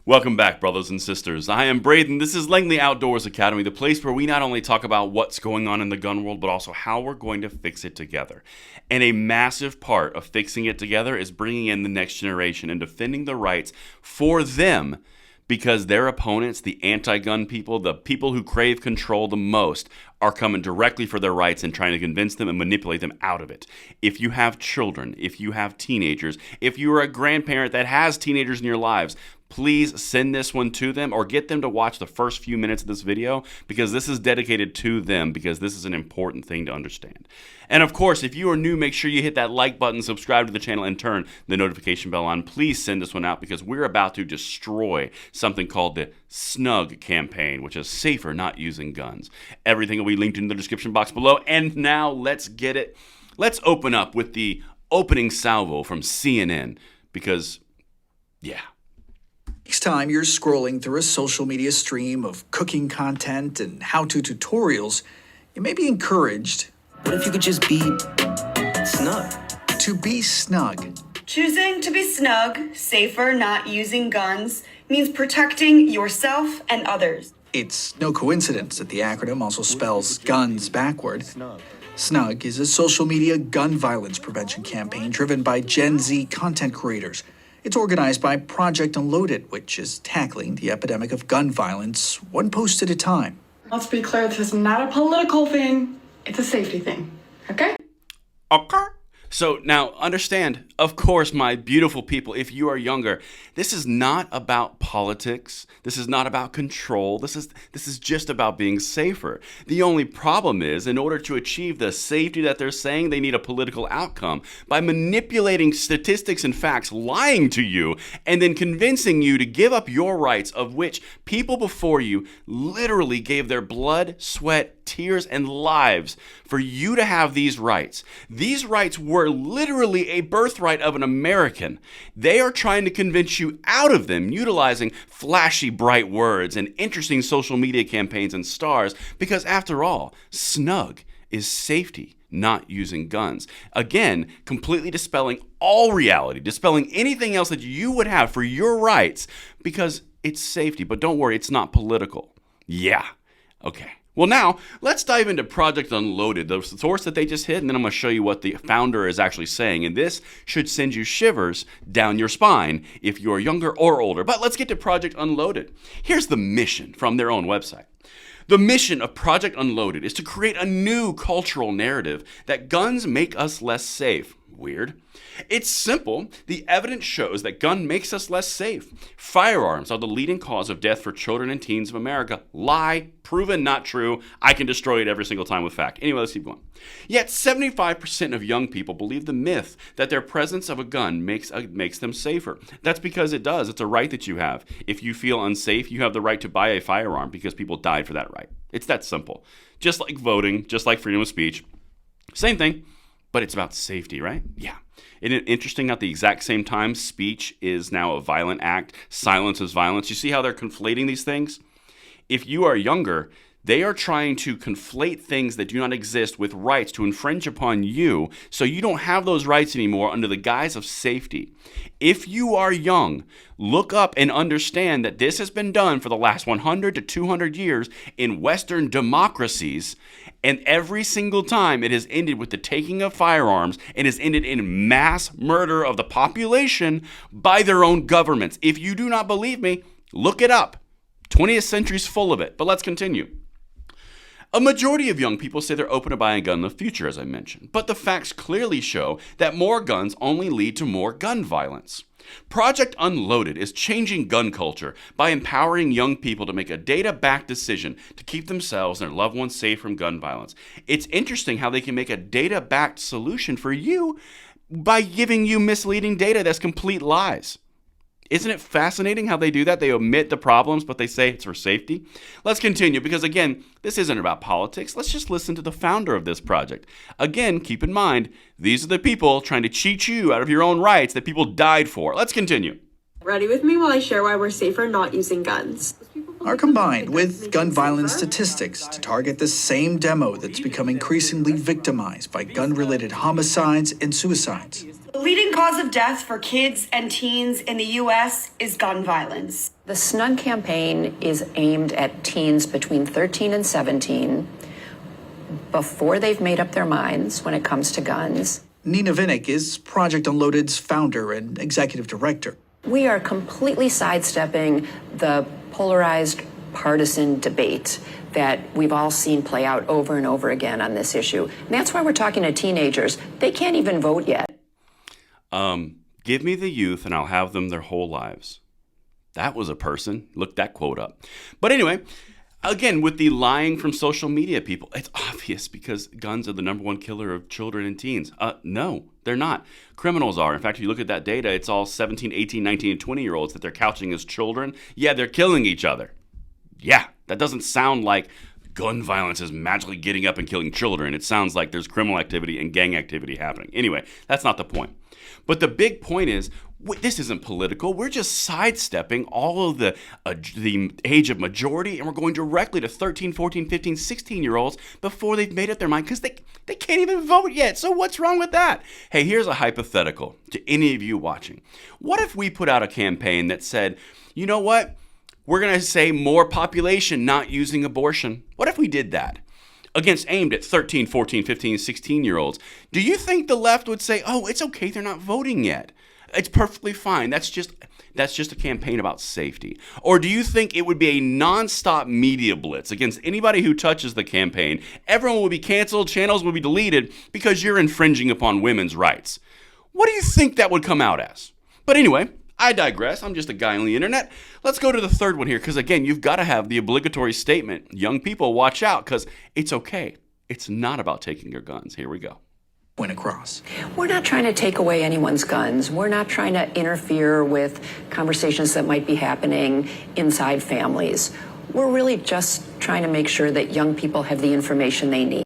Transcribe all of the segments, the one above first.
Welcome back, brothers and sisters. I am Braden. This is Langley Outdoors Academy, the place where we not only talk about what's going on in the gun world, but also how we're going to fix it together. And a massive part of fixing it together is bringing in the next generation and defending the rights for them, because their opponents, the anti-gun people, the people who crave control the most, are coming directly for their rights and trying to convince them and manipulate them out of it. If you have children, if you have teenagers, if you are a grandparent that has teenagers in your lives, please send this one to them or get them to watch the first few minutes of this video, because this is dedicated to them, because this is an important thing to understand. And of course, if you are new, make sure you hit that like button, subscribe to the channel, and turn the notification bell on. Please send this one out, because we're about to destroy something called the SNUG campaign, which is Safer Not Using Guns. Everything will be linked in the description box below. And now let's get it. Let's open up with the opening salvo from CNN, because, yeah. Next time you're scrolling through a social media stream of cooking content and how-to tutorials, you may be encouraged. What if you could just be snug? To be snug. Choosing to be snug, safer, not using guns, means protecting yourself and others. It's no coincidence that the acronym also spells guns backward. SNUG is a social media gun violence prevention campaign driven by Gen Z content creators. It's organized by Project Unloaded, which is tackling the epidemic of gun violence one post at a time. Let's be clear, this is not a political thing. It's a safety thing, okay? Okay. So now understand, of course, my beautiful people, if you are younger, this is not about politics. This is not about control. This is just about being safer. The only problem is, in order to achieve the safety that they're saying, they need a political outcome by manipulating statistics and facts, lying to you, and then convincing you to give up your rights, of which people before you literally gave their blood, sweat, tears, and lives for you to have these rights. These rights were literally a birthright of an American. They are trying to convince you out of them, utilizing flashy, bright words and interesting social media campaigns and stars, because after all, SNUG is safety, not using guns. Again, completely dispelling all reality, dispelling anything else that you would have for your rights, because it's safety. But don't worry, it's not political. Yeah. Okay. Well, now, let's dive into Project Unloaded, the source that they just hit, and then I'm going to show you what the founder is actually saying. And this should send you shivers down your spine if you're younger or older. But let's get to Project Unloaded. Here's the mission from their own website. The mission of Project Unloaded is to create a new cultural narrative that guns make us less safe. Weird. It's simple. The evidence shows that gun makes us less safe. Firearms are the leading cause of death for children and teens of America. Lie. Proven not true. I can destroy it every single time with fact. Anyway, let's keep going. Yet 75% of young people believe the myth that their presence of a gun makes them safer. That's because it does. It's a right that you have. If you feel unsafe, you have the right to buy a firearm, because people died for that right. It's that simple. Just like voting, just like freedom of speech. Same thing. But it's about safety, right? Yeah. Isn't it interesting, at the exact same time, speech is now a violent act, silence is violence? You see how they're conflating these things? If you are younger, they are trying to conflate things that do not exist with rights to infringe upon you, so you don't have those rights anymore under the guise of safety. If you are young, look up and understand that this has been done for the last 100 to 200 years in Western democracies, and every single time it has ended with the taking of firearms and has ended in mass murder of the population by their own governments. If you do not believe me, look it up. 20th century's full of it. But let's continue. A majority of young people say they're open to buying a gun in the future, as I mentioned, but the facts clearly show that more guns only lead to more gun violence. Project Unloaded is changing gun culture by empowering young people to make a data-backed decision to keep themselves and their loved ones safe from gun violence. It's interesting how they can make a data-backed solution for you by giving you misleading data that's complete lies. Isn't it fascinating how they do that? They omit the problems, but they say it's for safety. Let's continue, because again, this isn't about politics. Let's just listen to the founder of this project. Again, keep in mind, these are the people trying to cheat you out of your own rights that people died for. Let's continue. Ready with me while I share why we're safer not using guns. are combined with gun violence statistics to target the same demo that's become increasingly victimized by gun-related homicides and suicides. The leading cause of death for kids and teens in the U.S. is gun violence. The SNUG campaign is aimed at teens between 13 and 17 before they've made up their minds when it comes to guns. Nina Vinnick is Project Unloaded's founder and executive director. We are completely sidestepping the polarized partisan debate that we've all seen play out over and over again on this issue. And that's why we're talking to teenagers. They can't even vote yet. Give me the youth and I'll have them their whole lives. That was a person. Look that quote up. But anyway, again, with the lying from social media people, it's obvious because guns are the number one killer of children and teens. No, they're not. Criminals are. In fact, if you look at that data, it's all 17, 18, 19, and 20-year-olds that they're couching as children. Yeah, they're killing each other. Yeah, that doesn't sound like gun violence is magically getting up and killing children. It sounds like there's criminal activity and gang activity happening. Anyway, that's not the point. But the big point is, this isn't political. We're just sidestepping all of the age of majority, and we're going directly to 13, 14, 15, 16-year-olds before they've made up their mind because they can't even vote yet. So what's wrong with that? Hey, here's a hypothetical to any of you watching. What if we put out a campaign that said, you know what? We're going to say more population not using abortion. What if we did that? Aimed at 13, 14, 15, 16-year-olds. Do you think the left would say, oh, it's okay, they're not voting yet? It's perfectly fine. That's just a campaign about safety. Or do you think it would be a nonstop media blitz against anybody who touches the campaign? Everyone will be canceled, channels will be deleted because you're infringing upon women's rights. What do you think that would come out as? But anyway, I digress. I'm just a guy on the internet. Let's go to the third one here because, again, you've got to have the obligatory statement. Young people, watch out because it's okay. It's not about taking your guns. Here we go. Went across. We're not trying to take away anyone's guns. We're not trying to interfere with conversations that might be happening inside families. We're really just trying to make sure that young people have the information they need.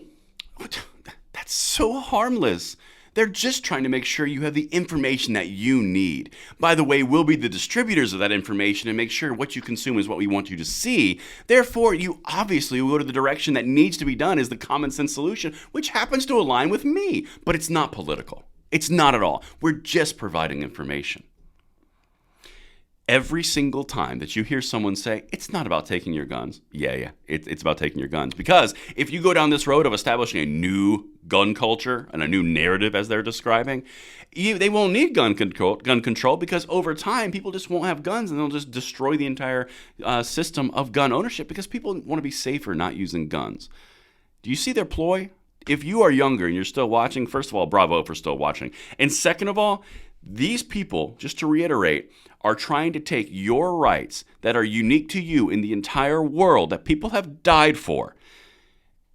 That's so harmless. They're just trying to make sure you have the information that you need. By the way, we'll be the distributors of that information and make sure what you consume is what we want you to see. Therefore, you obviously will go to the direction that needs to be done is the common sense solution, which happens to align with me. But it's not political. It's not at all. We're just providing information. Every single time that you hear someone say, it's not about taking your guns. Yeah, it's about taking your guns. Because if you go down this road of establishing a new gun culture and a new narrative, as they're describing, they won't need gun control because over time, people just won't have guns and they'll just destroy the entire system of gun ownership because people want to be safer not using guns. Do you see their ploy? If you are younger and you're still watching, first of all, bravo for still watching. And second of all, these people, just to reiterate, are trying to take your rights that are unique to you in the entire world that people have died for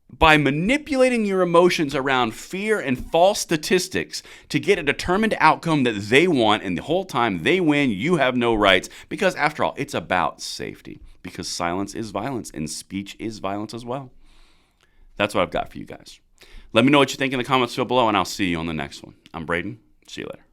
by manipulating your emotions around fear and false statistics to get a determined outcome that they want, and the whole time they win, you have no rights because, after all, it's about safety because silence is violence and speech is violence as well. That's what I've got for you guys. Let me know what you think in the comments below, and I'll see you on the next one. I'm Braden. See you later.